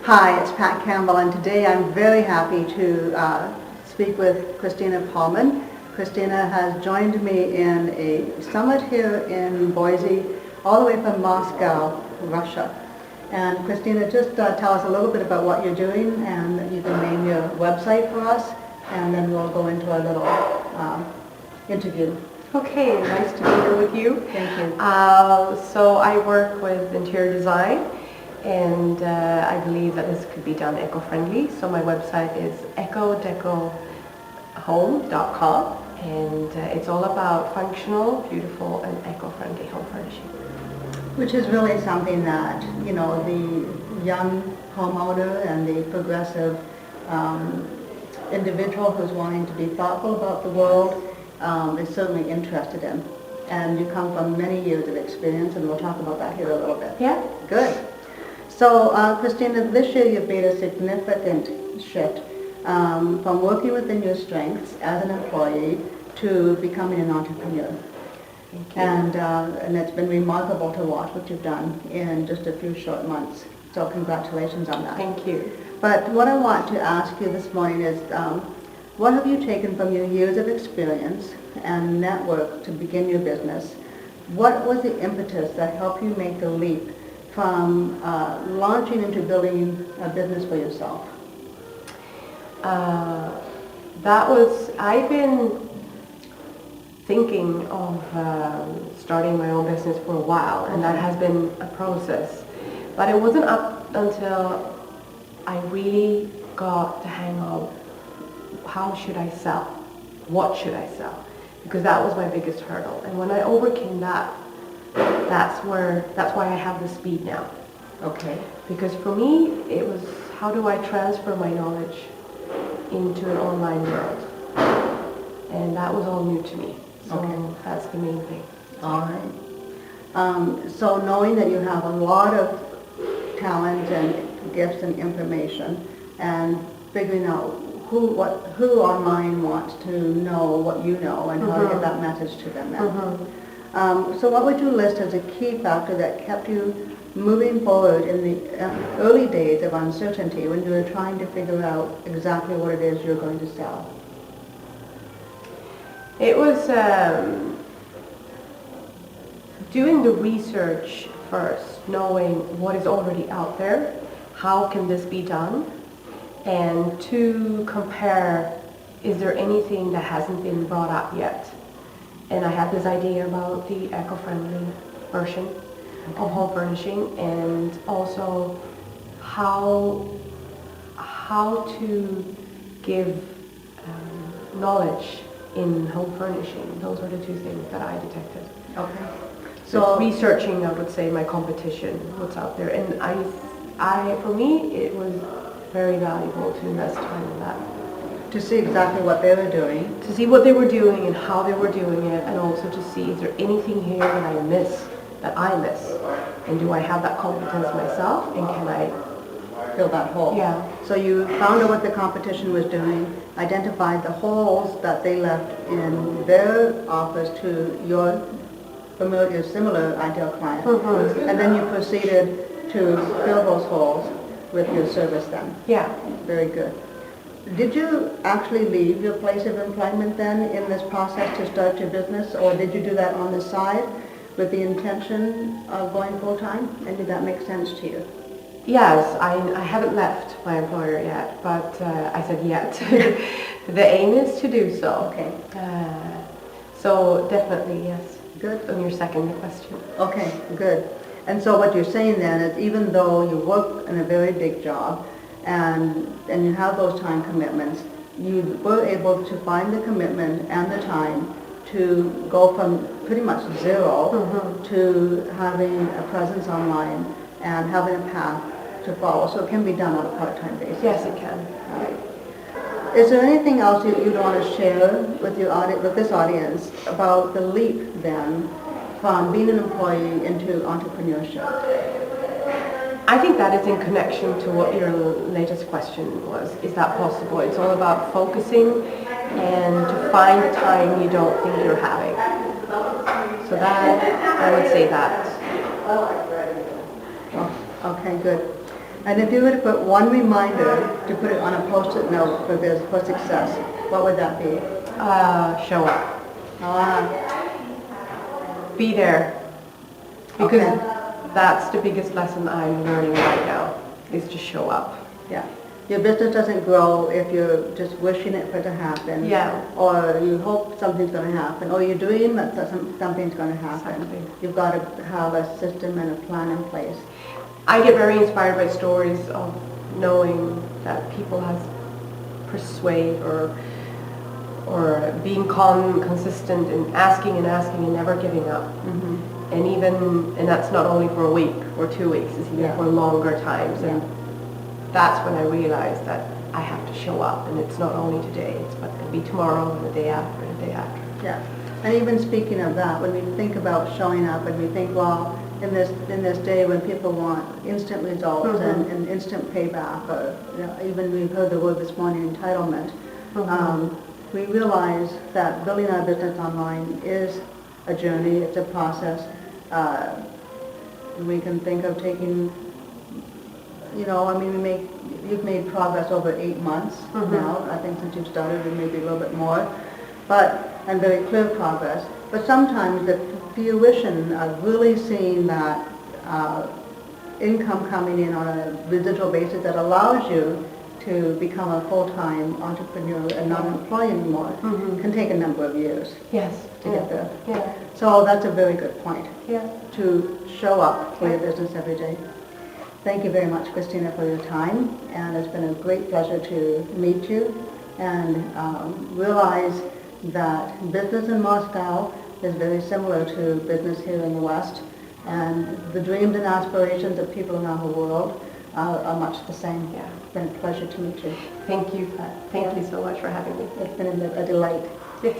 Hi, it's Pat Campbell, and today I'm very happy to speak with Christina Pahlman. Christina has joined me in a summit here in Boise, all the way from Moscow, Russia. And Christina, just tell us a little bit about what you're doing, and you can name your website for us, and then we'll go into a little interview. Okay, nice to be here with you. Thank you. So I work with interior design, and I believe that this could be done eco-friendly. So my website is ecodecohome.com, and it's all about functional, beautiful, and eco-friendly home furnishing. Which is really something that, you know, the young homeowner and the progressive individual who's wanting to be thoughtful about the world is certainly interested in. And you come from many years of experience, and we'll talk about that here a little bit. Yeah. Good. So, Christina, this year you've made a significant shift from working within your strengths as an employee to becoming an entrepreneur. Thank you. And it's been remarkable to watch what you've done in just a few short months. So congratulations on that. Thank you. But what I want to ask you this morning is, what have you taken from your years of experience and network to begin your business? What was the impetus that helped you make the leap from launching into building a business for yourself? I've been thinking of starting my own business for a while, and that has been a process. But it wasn't up until I really got the hang of how should I sell? What should I sell? Because that was my biggest hurdle. And when I overcame that, that's why I have the speed now. Okay. Because for me, it was how do I transfer my knowledge into an online world? And that was all new to me. So that's the main thing. All right. So knowing that you have a lot of talent and gifts and information, and figuring out who online wants to know what you know and how to get that message to them now. So what would you list as a key factor that kept you moving forward in the early days of uncertainty when you were trying to figure out exactly what it is you're going to sell? It was doing the research first, knowing what is already out there, how can this be done, and to compare, is there anything that hasn't been brought up yet? And I had this idea about the eco-friendly version of home furnishing, and also how to give knowledge in home furnishing. Those were the two things that I detected. Okay. So researching, I would say, my competition, what's out there, and for me, it was very valuable to invest time in that. To see exactly what they were doing. To see what they were doing and how they were doing it, and also to see, is there anything here that I miss? And do I have that competence myself, and can I Fill that hole. Yeah. So you found out what the competition was doing, identified the holes that they left in their offers to your similar ideal client, and then you proceeded to fill those holes with your service then. Yeah. Very good. Did you actually leave your place of employment then in this process to start your business, or did you do that on the side with the intention of going full-time? And did that make sense to you? Yes, I haven't left my employer yet, but I said yet. The aim is to do so. Okay. So definitely, yes. Good. On your second question. Okay, good. And so what you're saying then is, even though you work in a very big job and you have those time commitments, you were able to find the commitment and the time to go from pretty much zero to having a presence online and having a path to follow. So it can be done on a part-time basis. Yes, it can. All right. Is there anything else you'd want to share with your with this audience about the leap then from being an employee into entrepreneurship? I think that is in connection to what your latest question was. Is that possible? It's all about focusing and to find the time you don't think you're having. So that, I would say that. Oh, okay, good. And if you were to put one reminder to put it on a post-it note for this, for success, what would that be? Show up. Ah, Be there. Because Okay. that's the biggest lesson I'm learning right now, is to show up. yeah. Your business doesn't grow if you're just wishing it for it to happen. Yeah. Or you hope something's going to happen, or you dream that something's going to happen. Exactly. You've got to have a system and a plan in place. I get very inspired by stories of knowing that people have persuade or being calm, consistent, and asking and never giving up. Mm-hmm. And that's not only for a week or 2 weeks, it's even Yeah. for longer times. And Yeah. that's when I realized that I have to show up, and it's not only today, but it'll be tomorrow and the day after and the day after. Yeah, and even speaking of that, when we think about showing up and we think, well, in this day when people want instant results Mhm. and instant payback, or even we've heard the word this morning, entitlement, we realize that building our business online is a journey, it's a process. We can think of taking, I mean, you've made progress over 8 months now, I think since you've started, and maybe a little bit more, and very clear progress. But sometimes the fruition of really seeing that income coming in on a residual basis that allows you to become a full-time entrepreneur and not an employee anymore can take a number of years Yes. to get there. Yeah. So that's a very good point, Yeah. to show up for your business every day. Thank you very much, Christina, for your time, and it's been a great pleasure to meet you and realize that business in Moscow is very similar to business here in the West, and the dreams and aspirations of people around the world are much the same. Yeah. It's been a pleasure to meet you. Thank you. Thank you so much for having me. It's been a delight. Yes.